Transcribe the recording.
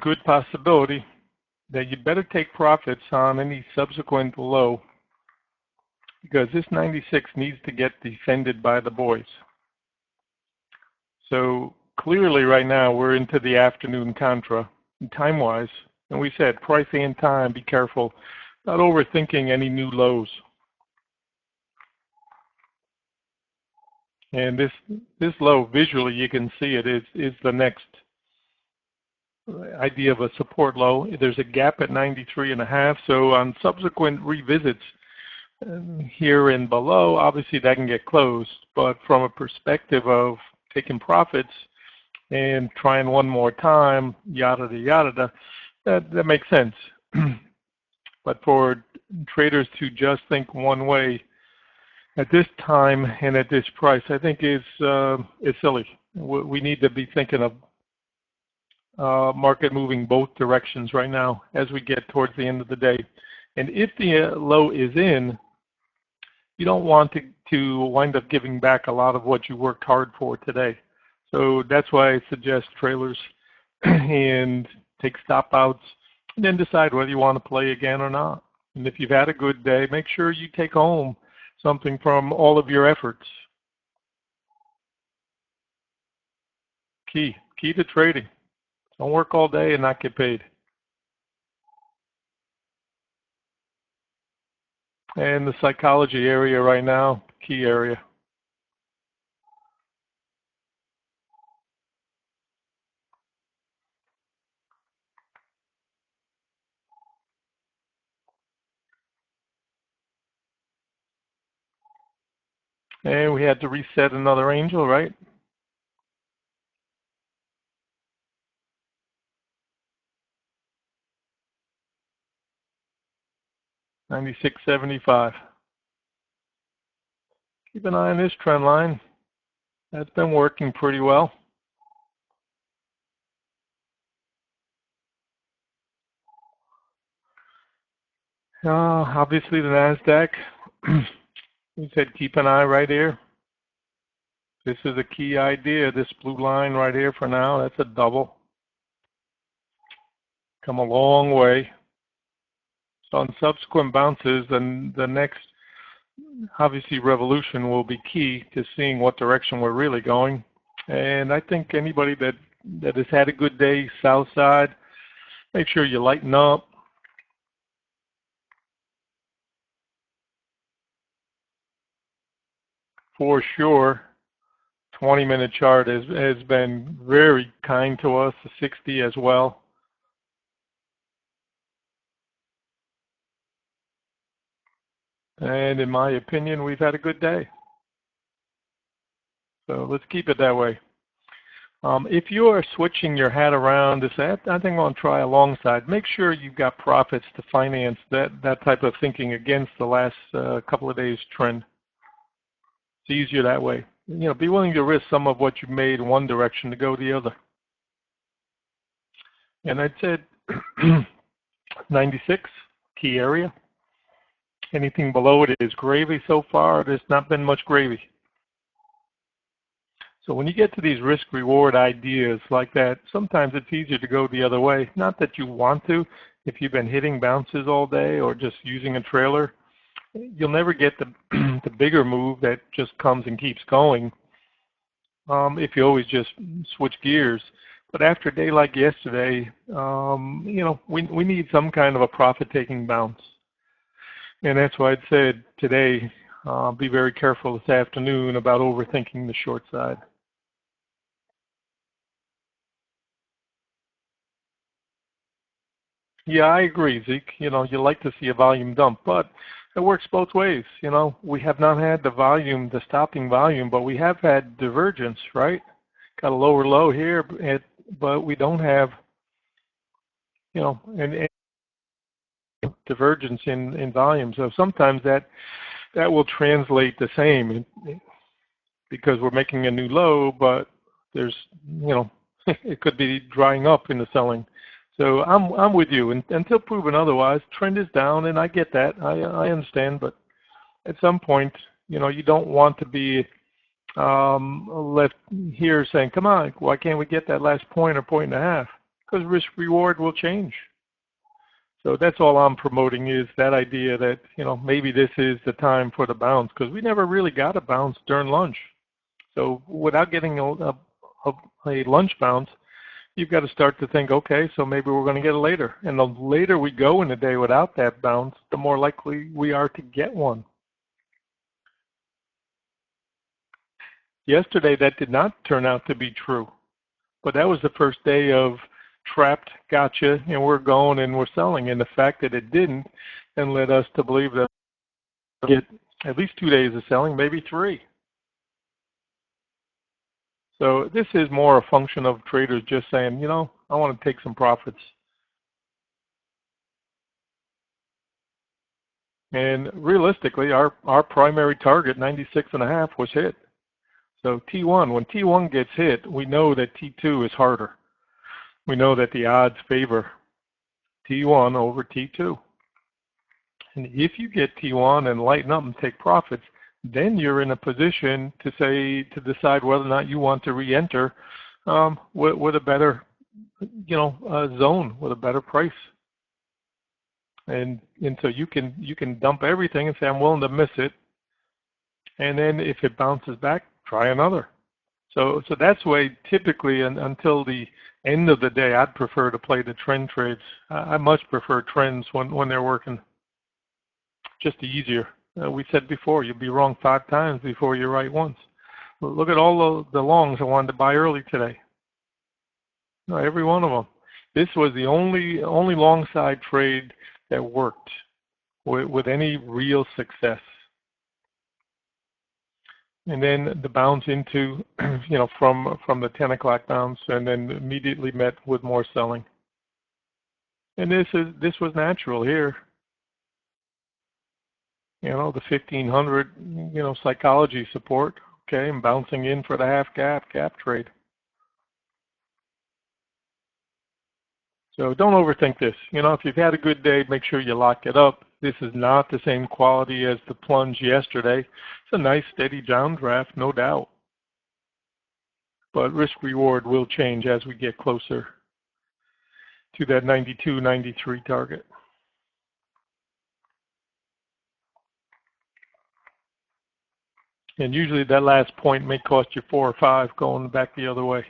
good possibility that you better take profits on any subsequent low, because this 96 needs to get defended by the boys. So clearly right now we're into the afternoon contra, time-wise, and we said price and time, be careful, not overthinking any new lows. And this low, visually you can see it, is the next idea of a support low. There's a gap at 93.5, so on subsequent revisits here and below, obviously that can get closed, but from a perspective of taking profits and trying one more time, yada yada, that makes sense. But for traders to just think one way at this time and at this price, I think is silly. We need to be thinking of market moving both directions right now as we get towards the end of the day. And if the low is in, you don't want to wind up giving back a lot of what you worked hard for today. So that's why I suggest trailers and take stop outs and then decide whether you want to play again or not. And if you've had a good day, make sure you take home something from all of your efforts. Key to trading. Don't work all day and not get paid. And the psychology area right now, key area. And we had to reset another angel, right? $96.75. Keep an eye on this trend line. That's been working pretty well. Obviously the NASDAQ, we said keep an eye right here. This is a key idea, this blue line right here for now, that's a double. Come a long way. So on subsequent bounces, then the next, obviously, revolution will be key to seeing what direction we're really going. And I think anybody that has had a good day south side, make sure you lighten up. For sure, 20-minute chart has been very kind to us, the 60 as well. And in my opinion, we've had a good day. So let's keep it that way. If you are switching your hat around to say, I think I'll try alongside, make sure you've got profits to finance that type of thinking against the last couple of days trend. It's easier that way. You know, be willing to risk some of what you've made in one direction to go the other. And I said 96, key area. Anything below it is gravy so far. There's not been much gravy. So when you get to these risk-reward ideas like that, sometimes it's easier to go the other way. Not that you want to. If you've been hitting bounces all day or just using a trailer, you'll never get the bigger move that just comes and keeps going if you always just switch gears. But after a day like yesterday, you know, we need some kind of a profit-taking bounce. And that's why I said today, be very careful this afternoon about overthinking the short side. Yeah, I agree, Zeke. You know, you like to see a volume dump, but it works both ways. You know, we have not had the volume, the stopping volume, but we have had divergence, right? Got a lower low here, but we don't have, you know, an divergence in volume. So sometimes that will translate the same because we're making a new low, but there's, you know, it could be drying up in the selling. So I'm with you. Until proven otherwise, trend is down, and I get that. I understand, but at some point, you know, you don't want to be left here saying, "Come on, why can't we get that last point or point and a half?" because risk reward will change. So that's all I'm promoting, is that idea that, maybe this is the time for the bounce, because we never really got a bounce during lunch. So without getting a lunch bounce, you've got to start to think, okay, so maybe we're going to get it later. And the later we go in the day without that bounce, the more likely we are to get one. Yesterday, that did not turn out to be true. But that was the first day of trapped, gotcha, and we're going and we're selling. And the fact that it didn't then led us to believe that we'll get at least 2 days of selling, maybe 3. So this is more a function of traders just saying, I want to take some profits. And realistically, our primary target, 96.5, was hit. So T1, when T1 gets hit, we know that T2 is harder. We know that the odds favor T1 over T2. And if you get T1 and lighten up and take profits, then you're in a position to decide whether or not you want to re-enter with a better, zone, with a better price. And so you can dump everything and say, I'm willing to miss it. And then if it bounces back, try another. So that's why typically until the end of the day, I'd prefer to play the trend trades. I much prefer trends when they're working. Just easier. We said before, you'll be wrong 5 times before you're right once. Look at all the longs I wanted to buy early today. No, every one of them. This was the only long side trade that worked with any real success. And then the bounce into, from the 10 o'clock bounce, and then immediately met with more selling. And this was natural here. The 1500, psychology support, okay, and bouncing in for the half gap trade. So don't overthink this. If you've had a good day, make sure you lock it up. This is not the same quality as the plunge yesterday. It's a nice steady downdraft, no doubt. But risk reward will change as we get closer to that 92, 93 target. And usually that last point may cost you 4 or 5 going back the other way.